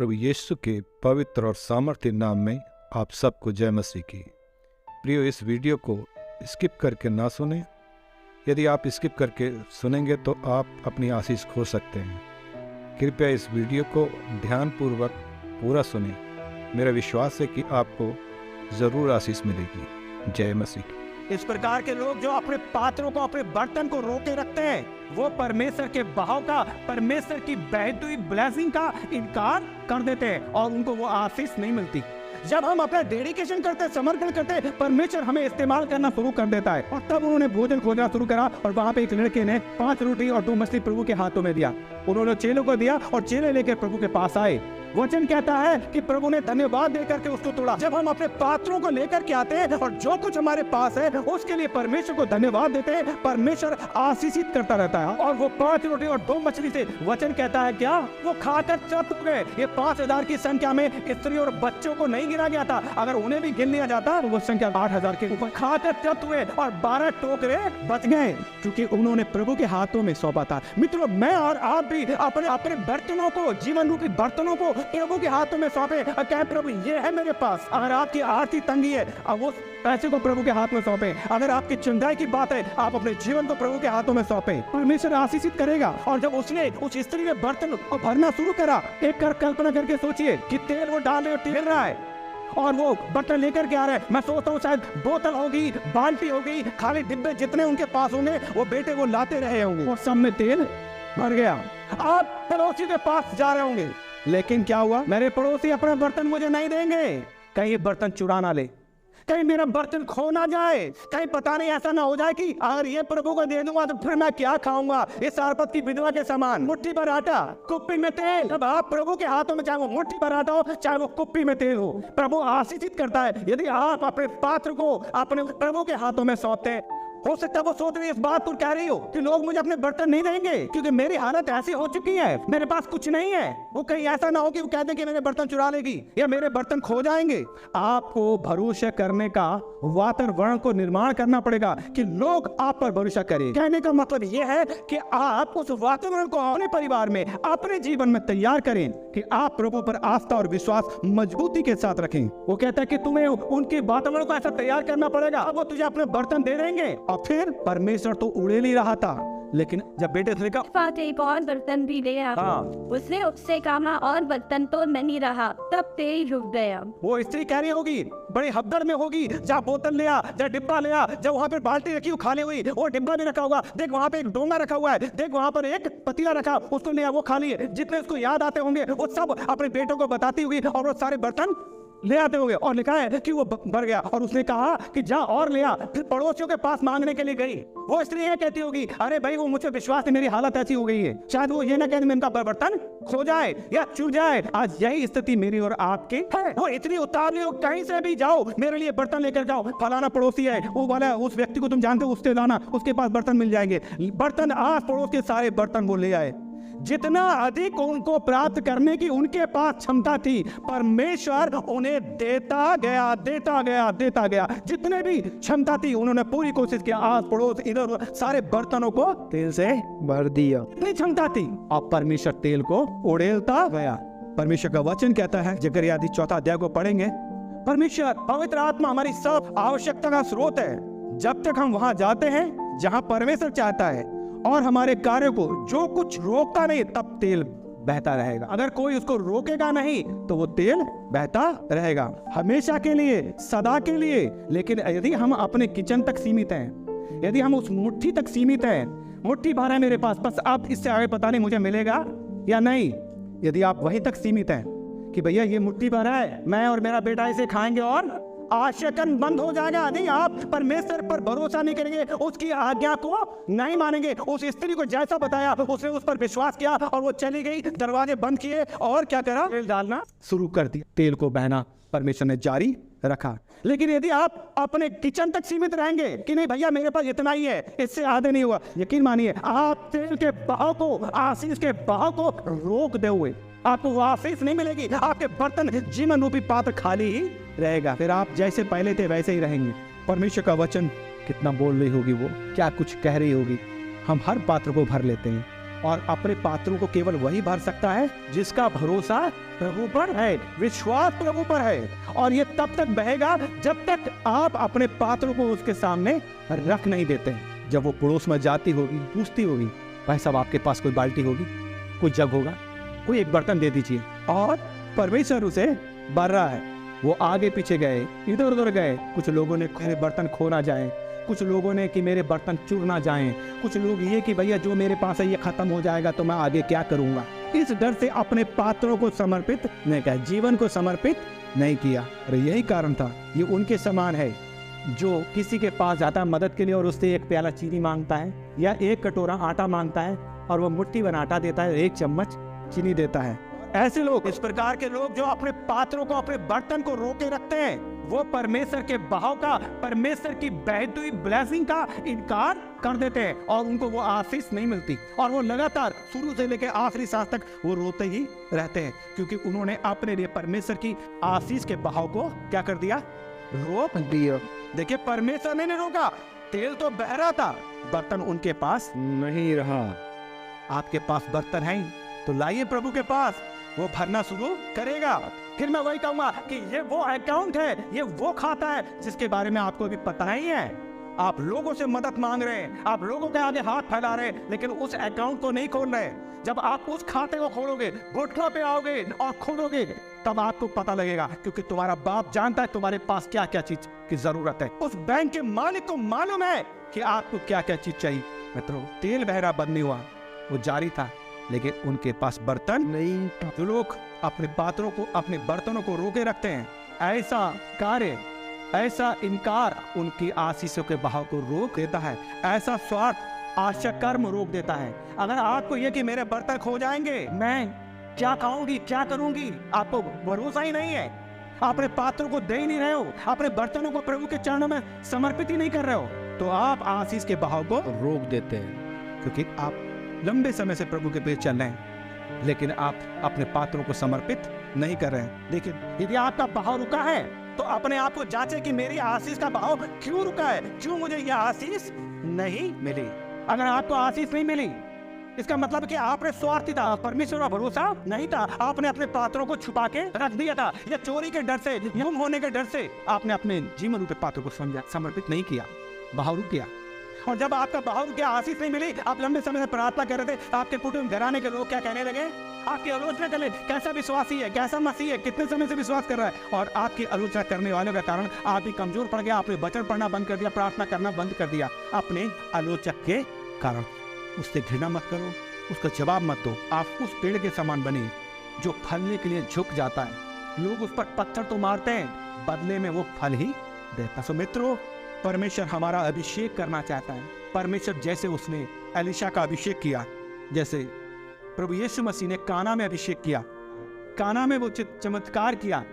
प्रभु यीशु के पवित्र और सामर्थ्य नाम में आप सबको जय मसीह की। प्रियो, इस वीडियो को स्किप करके ना सुने। यदि आप स्किप करके सुनेंगे तो आप अपनी आशीष खो सकते हैं। कृपया इस वीडियो को ध्यानपूर्वक पूरा सुनें। मेरा विश्वास है कि आपको ज़रूर आशीष मिलेगी। जय मसीह की। इस प्रकार के लोग जो अपने पात्रों को, अपने बर्तन को रोके रखते हैं, वो परमेश्वर के बहाव का, परमेश्वर की बहती हुई ब्लेसिंग का इनकार कर देते हैं और उनको वो आशीष नहीं मिलती। जब हम अपना डेडिकेशन करते हैं, समर्पण करते हैं, परमेश्वर हमें इस्तेमाल करना शुरू कर देता है। और तब उन्होंने भोजन खोजना शुरू करा और वहां पे एक लड़के ने 5 रोटी और 2 मछली प्रभु के हाथों में दिया। उन्होंने चेलों को दिया और चेले लेकर प्रभु के पास आए। वचन कहता है कि प्रभु ने धन्यवाद देकर के उसको तोड़ा। जब हम अपने पात्रों को लेकर के आते हैं और जो कुछ हमारे पास है उसके लिए परमेश्वर को धन्यवाद देते हैं, परमेश्वर आशीषित करता रहता है। और वो 5 रोटी और 2 मछली से वचन कहता है क्या वो खाकर तृप्त गए। ये 5000 की संख्या में स्त्री और बच्चों को नहीं गिना गया था। अगर उन्हें भी गिन लिया जाता तो वो संख्या 8000 के ऊपर। खाकर तृप्त हुए और 12 टोकरे बच गए क्योंकि उन्होंने प्रभु के हाथों में सौंपा था। मित्रों, मैं और आप भी अपने अपने बर्तनों को, जीवन रूपी बर्तनों को प्रभु के हाथों में सौंपे। कहें प्रभु ये है मेरे पास। अगर आपकी आर्थिक तंगी है, अब वो पैसे को प्रभु के हाथ में सौंपे। अगर आपकी चंगाई की बात है, आप अपने जीवन को प्रभु के हाथों में सौंपे। परमेश्वर आशीषित करेगा। और जब उसने उस स्त्री ने बर्तन को भरना शुरू करा, एक कल्पना करके सोचिए कि तेल वो डाल रहा है और वो बर्तन लेकर के आ रहे हैं। मैं सोचता हूँ शायद बोतल होगी, बाल्टी होगी, खाली डिब्बे जितने उनके पास होंगे वो बेटे वो लाते रहे होंगे और सब में तेल भर गया। आप पड़ोसी के पास जा रहे होंगे, लेकिन क्या हुआ? मेरे पड़ोसी अपना बर्तन मुझे नहीं देंगे। कहीं ये बर्तन चुरा ना ले, कहीं मेरा बर्तन खो ना जाए, कहीं पता नहीं ऐसा ना हो जाए कि अगर ये प्रभु को दे दूंगा तो फिर मैं क्या खाऊंगा। इस सारपत की विधवा के समान मुट्ठी भर आटा, कुप्पी में तेल। जब आप प्रभु के हाथों में, चाहे वो मुट्ठी भर आटा हो, चाहे वो कुप्पी में तेल हो, प्रभु आशीषित करता है। यदि आप अपने पात्र को अपने प्रभु के हाथों में सौंपते हैं। हो सकता है वो सोच रही इस बात को कह रही हो कि लोग मुझे अपने बर्तन नहीं देंगे क्योंकि मेरी हालत ऐसी हो चुकी है, मेरे पास कुछ नहीं है। वो कहीं ऐसा ना हो कि वो कह दे कि मेरे बर्तन चुरा लेगी या मेरे बर्तन खो जाएंगे। आपको भरोसा करने का वातावरण को निर्माण करना पड़ेगा कि लोग आप पर भरोसा करें। कहने का मतलब यह है कि आप उस वातावरण को अपने परिवार में, अपने जीवन में तैयार करें कि आप प्रभु पर आस्था और विश्वास मजबूती के साथ रखें। वो कहता है कि तुम्हें उनके वातावरण को ऐसा तैयार करना पड़ेगा। अब वो तुझे अपने बर्तन दे देंगे। और फिर परमेश्वर तो उड़े नहीं रहा था, लेकिन जब बेटे ने कहा एक और बर्तन भी ले आ, उसने उससे कहा और बर्तन तो नहीं रहा। तब तेल रुक गया। वो स्त्री कह रही होगी, बड़ी हब्बड़ में होगी, जा बोतल ले आ, जा डिब्बा ले आ, जब वहाँ पे बाल्टी रखी खाली हुई, वो डिब्बा भी रखा हुआ, देख वहाँ पे एक डोंगा रखा हुआ है, देख वहाँ पर एक पतीला रखा, उसको ले आ, वो खाली है। जितने उसको याद आते होंगे वो सब अपने बेटों को बताती होगी और वो सारे बर्तन ले आते होंगे। और लिखा है कि वो भर गया और उसने कहा कि जा और ले आ। फिर पड़ोसियों के पास मांगने के लिए गई। वो स्त्री ये कहती होगी, अरे भाई वो मुझे विश्वास है, मेरी हालत ऐसी हो गई है, शायद वो ये ना कहते मेरा बर्तन खो जाए या चूर जाए। आज यही स्थिति मेरी और आपकी है। वो इतनी उतावली हो, कहीं से भी जाओ मेरे लिए बर्तन लेकर जाओ, फलाना पड़ोसी है, वो वाला उस व्यक्ति को तुम जानते हो, उससे लाना, उसके पास बर्तन मिल जाएंगे। बर्तन आस पड़ोस के सारे बर्तन वो ले आए। जितना अधिक उनको प्राप्त करने की उनके पास क्षमता थी, परमेश्वर उन्हें देता गया। जितने भी क्षमता थी उन्होंने पूरी कोशिश की, आस पड़ोस इधर सारे बर्तनों को तेल से भर दिया। इतनी क्षमता थी और परमेश्वर तेल को उड़ेलता गया। परमेश्वर का वचन कहता है, जकरिया 4 अध्याय को पढ़ेंगे, परमेश्वर पवित्र आत्मा हमारी सब आवश्यकता का स्रोत है। जब तक हम वहां जाते हैं जहां परमेश्वर चाहता है और हमारे कार्य को जो कुछ रोकता नहीं, तब तेल बहता रहेगा। अगर कोई उसको रोकेगा नहीं तो वो तेल बहता रहेगा हमेशा के लिए, सदा के लिए। लेकिन यदि हम अपने किचन तक सीमित हैं, यदि हम उस मुट्ठी तक सीमित हैं, मुट्ठी भर है मेरे पास, बस अब इससे आगे पता नहीं मुझे मिलेगा या नहीं, यदि आप वहीं तक सीमित हैं कि भैया ये मुट्ठी भर है, मैं और मेरा बेटा इसे खाएंगे और आशकन बंद हो जाएगा, नहीं, आप परमेश्वर पर भरोसा नहीं करेंगे, उसकी आज्ञा को नहीं मानेंगे। उस स्त्री को जैसा बताया उसने उस पर विश्वास किया और वो चली गई, दरवाजे बंद किए और क्या करा, तेल डालना शुरू कर दिया। तेल को बहना परमेश्वर ने जारी रखा। लेकिन यदि आप अपने किचन तक सीमित रहेंगे कि नहीं भैया मेरे पास इतना ही है, इससे आधे नहीं हुआ, यकीन मानिए आप तेल के बहाव को, आशीष के बहाव को रोक दे हुए आपको वो आशीष नहीं मिलेगी। आपके बर्तन, जीवन रूपी पात्र खाली ही रहेगा। फिर आप जैसे पहले थे वैसे ही रहेंगे। परमेश्वर का वचन कितना बोल रही होगी, वो क्या कुछ कह रही होगी। हम हर पात्र को भर लेते हैं और अपने पात्रों को केवल वही भर सकता है जिसका भरोसा प्रभु पर है, विश्वास प्रभु पर है। और ये तब तक बहेगा जब तक आप अपने पात्रों को उसके सामने रख नहीं देते। जब वो पड़ोस में जाती होगी, पूछती होगी, भाई साहब आपके पास कोई बाल्टी होगी, कोई जग होगा, कोई एक बर्तन दे दीजिए, और परमेश्वर उसे भर रहा है। वो आगे पीछे गए, इधर उधर गए, कुछ लोगों ने मेरे बर्तन खो ना जाए, कुछ लोगों ने कि मेरे बर्तन चूर ना जाएं, कुछ लोग ये कि भैया जो मेरे पास है ये खत्म हो जाएगा तो मैं आगे क्या करूंगा। इस डर से अपने पात्रों को समर्पित नहीं किया, जीवन को समर्पित नहीं किया। और यही कारण था, ये उनके समान है जो किसी के पास जाता है मदद के लिए और उससे एक प्याला चीनी मांगता है या एक कटोरा आटा मांगता है और वो मुट्ठी भर आटा देता है, एक चम्मच चीनी देता है। ऐसे लोग, इस प्रकार के लोग जो अपने पात्रों को, अपने बर्तन को रोके रखते हैं, वो परमेश्वर के बहाव का, परमेश्वर की बहती हुई ब्लेसिंग का इनकार कर देते हैं और उनको वो आशीष नहीं मिलती। और वो लगातार शुरू से लेकर आखिरी सांस तक वो रोते ही रहते हैं, क्योंकि उन्होंने अपने लिए परमेश्वर की आशीष के बहाव को क्या कर दिया, रोक दिया। देखिए, परमेश्वर ने नहीं रोका, तेल तो बह रहा था, बर्तन उनके पास नहीं रहा। आपके पास बर्तन है तो लाइए प्रभु के पास, वो भरना शुरू करेगा। फिर मैं वही कहूंगा कि ये वो अकाउंट है, ये वो खाता है जिसके बारे में आपको अभी पता नहीं है। आप लोगों से मदद मांग रहे हैं, आप लोगों के आगे हाथ फैला रहे हैं, लेकिन उस अकाउंट को नहीं खोल रहे। जब आप उस खाते को खोलोगे, घुटनों पे आओगे और खोलोगे, तब आपको पता लगेगा, क्योंकि तुम्हारा बाप जानता है तुम्हारे पास क्या क्या चीज की जरूरत है। उस बैंक के मालिक को मालूम है कि आपको क्या क्या चीज चाहिए। मित्रों, तेल बहरा बंद नहीं हुआ, वो जारी था, लेकिन उनके पास बर्तन नहीं। जो लोग अपने पात्रों को, अपने बर्तनों को रोके रखते हैं, ऐसा कार्य, ऐसा इनकार उनकी आशीषों के बहाव को रोक देता है। ऐसा स्वार्थ आशा कर्म रोक देता है। अगर आपको ये कि मेरे बर्तन खो जाएंगे, मैं क्या खाऊंगी, क्या करूंगी, आपको भरोसा ही नहीं है, अपने पात्रों को दे ही नहीं रहे हो, अपने बर्तनों को प्रभु के चरणों में समर्पित ही नहीं कर रहे हो, तो आप आशीष के बहाव को रोक देते हैं। क्योंकि आप लंबे समय से प्रभु के पीछे चल रहे हैं, लेकिन आप अपने पात्रों को समर्पित नहीं कर रहे हैं। लेकिन यदि आपका बहाव रुका है तो अपने आप को जांचे कि मेरी आशीष का बहाव क्यों रुका है, क्यों मुझे यह आशीष नहीं मिली। अगर आपको आशीष नहीं मिली, इसका मतलब कि आपने स्वार्थी था, परमेश्वर का भरोसा नहीं था, आपने अपने पात्रों को छुपा के रख दिया था, या चोरी के डर से, गुम होने के डर से आपने अपने जीवन रूपी पात्रों को समर्पित नहीं किया, बहाव रुक गया। और जब आपका बहाव रुक गया, आशीष नहीं मिली, आप लंबे समय से प्रार्थना कर रहे थे, आपके कुटुंब घराने के लोग क्या कहने लगे, आपकी आलोचना कर ले, कैसा विश्वासी है, कैसा मसीह है, कितने समय से विश्वास कर रहा है। और आपकी आलोचना करने वालों के कारण आप भी कमजोर पड़ गया, आपने वचन पढ़ना बंद कर दिया, प्रार्थना करना बंद कर दिया, अपने आलोचक के कारण। उससे घृणा मत करो, उसका जवाब मत दो। आप उस पेड़ के समान बने जो फलने के लिए झुक जाता है। लोग उस पर पत्थर तो मारते हैं, बदले में वो फल ही देता। सो मित्रों, परमेश्वर हमारा अभिषेक करना चाहता है। परमेश्वर जैसे उसने एलिशा का अभिषेक किया, जैसे प्रभु यीशु मसीह ने काना में अभिषेक किया, काना में वो चमत्कार किया।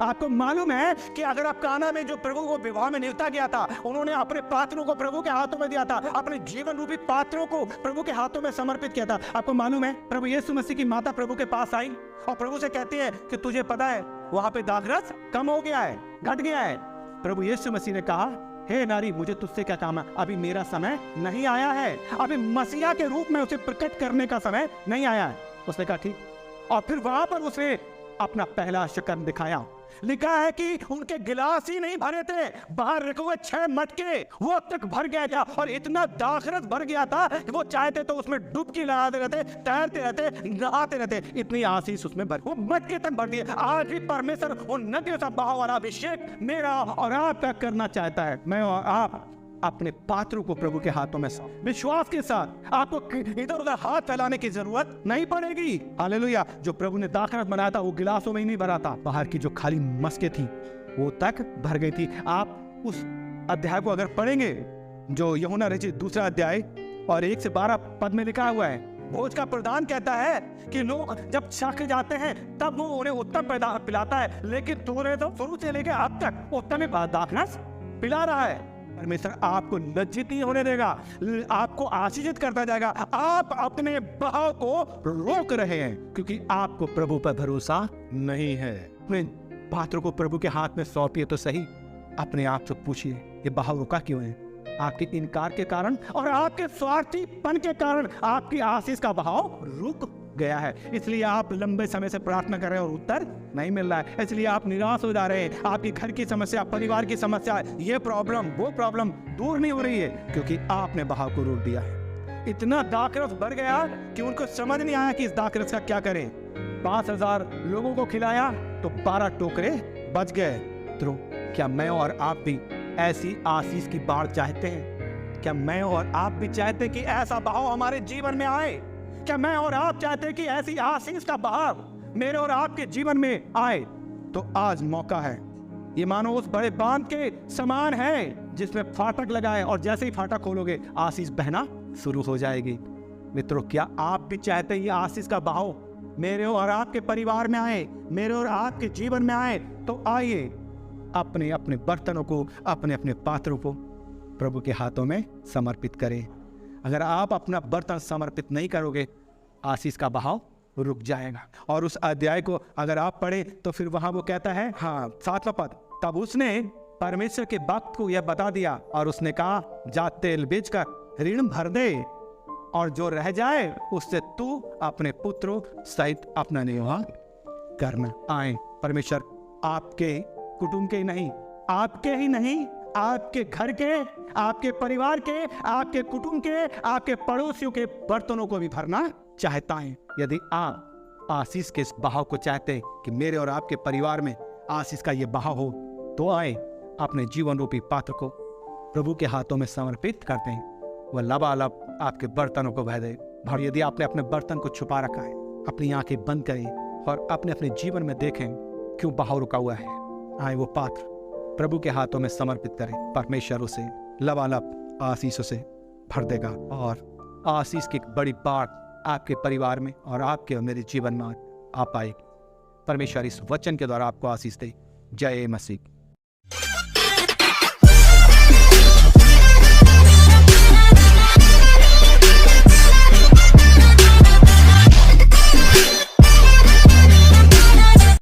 आपको मालूम है कि अगर आप काना में जो प्रभु को विवाह में नियुक्ता गया था, उन्होंने अपने पात्रों को प्रभु के हाथों में दिया था, अपने जीवन रूपी पात्रों को प्रभु के हाथों में समर्पित किया था। आपको मालूम है, प्रभु यीशु मसीह की माता प्रभु के पास आई और प्रभु से कहती है कि तुझे पता है वहां पे दाखरस कम हो गया है, घट गया है। प्रभु यीशु मसीह ने कहा, हे नारी, मुझे तुझसे क्या काम है, अभी मेरा समय नहीं आया है, अभी मसीहा के रूप में उसे प्रकट करने का समय नहीं आया है। उसने कहा ठीक, और फिर वहां पर उसने अपना पहला शकर्म दिखाया। लिखा है कि उनके गिलास ही नहीं भरे थे, बाहर रखे हुए 6 मटके वो तक भर गया था, और इतना दाखरस भर गया था कि वो चाहते तो उसमें डुबकी लगाते रहते, तैरते रहते, नहाते रहते, इतनी आशीष उसमें भर, वो मटके तक भर दिए। आज भी परमेश्वर उन नदियों से बहा वाला अभिषेक मेरा और आपका करना चाहता है। मैं और आप अपने पात्रों को प्रभु के हाथों में विश्वास के साथ, आपको इधर उधर हाथ फैलाने की जरूरत नहीं पड़ेगी। हालेलुया। जो प्रभु ने दाखरस बनाया था वो गिलासों में ही नहीं भरा था, बाहर की जो खाली मस्कें थी वो तक भर गई थी। आप उस अध्याय को अगर पढ़ेंगे, जो यूहन्ना रचित 2 अध्याय और 1 से 12 पद में लिखा हुआ है, भोज का प्रधान कहता है कि लोग जब छक जाते हैं तब वो उन्हें उत्तम पिलाता है, लेकिन तूने तो शुरू से लेकर अब तक उत्तम दाखरस पिला रहा है। परमेश्वर आपको लज्जित नहीं होने देगा, आपको आशीषित करता जाएगा। आप अपने बहाव को रोक रहे हैं क्योंकि आपको प्रभु पर भरोसा नहीं है। अपने पात्रों को प्रभु के हाथ में सौंपिए तो सही, अपने आप से पूछिए ये बहाव रुका क्यों है, आपके इनकार के कारण और आपके स्वार्थीपन के कारण आपकी आशीष का बहाव रुक गया है। इसलिए आप लंबे समय से प्रार्थना कर रहे हैं और उत्तर नहीं मिल रहा है। इसलिए आप निराश हो जा रहे हैं। आपकी घर की समस्या, परिवार की समस्या, ये प्रॉब्लम वो प्रॉब्लम दूर नहीं हो रही है, क्योंकि आपने बहाव को रोक दिया है। इतना दाखरस बढ़ गया कि उनको समझ नहीं आया कि इस दाखरस का क्या करें। 5,000 लोगों को खिलाया तो 12 टोकरे बच गए। तो क्या मैं और आप भी ऐसी आशीष की बाढ़ चाहते हैं? क्या मैं और आप भी चाहते हैं कि ऐसा बहाव हमारे जीवन में आए? क्या मैं और आप चाहते हैं कि ऐसी आशीष का बहाव मेरे और आपके जीवन में आए? तो आज मौका है। ये मानो उस बड़े बांध के समान है जिसमें फाटक लगा है, और जैसे ही फाटक खोलोगे आशीष बहना शुरू हो जाएगी। मित्रों, क्या आप भी चाहते हैं ये आशीष का बहाव मेरे और आपके परिवार में आए, मेरे और आपके जीवन में आए? तो आइए अपने अपने बर्तनों को, अपने अपने पात्रों को प्रभु के हाथों में समर्पित करें। अगर आप अपना बर्तन समर्पित नहीं करोगे, आशीष का बहाव रुक जाएगा। और उस अध्याय को अगर आप पढ़े तो फिर वहां वो कहता है, 7वां पद, तब उसने परमेश्वर के भक्त को यह बता दिया और उसने कहा, जा तेल बेचकर ऋण भर दे और जो रह जाए उससे तू अपने पुत्रों सहित अपना निर्वाह करना। आए परमेश्वर आपके कुटुंब के नहीं, आपके ही नहीं, आपके घर के, आपके परिवार के, आपके कुटुंब के, आपके पड़ोसियों के बर्तनों को भी भरना चाहता है। यदि आप आशीष के इस बहाव को चाहते हैं कि मेरे और आपके परिवार में आशीष का ये बहाव हो, तो आए अपने जीवन रूपी पात्र को प्रभु के हाथों में समर्पित करते हैं। वह लबालब आपके बर्तनों को भर दे। और यदि आपने अपने बर्तन को छुपा रखा है, अपनी आंखें बंद करें और अपने अपने जीवन में देखें क्यों बहाव रुका हुआ है। आए वो पात्र प्रभु के हाथों में समर्पित करें। परमेश्वर उसे लबालब आशीषों से भर देगा और आशीष की एक बड़ी बाढ़ आपके परिवार में और आपके और मेरे जीवन में आ पाएगी। परमेश्वर इस वचन के द्वारा आपको आशीष दे। जय मसीह।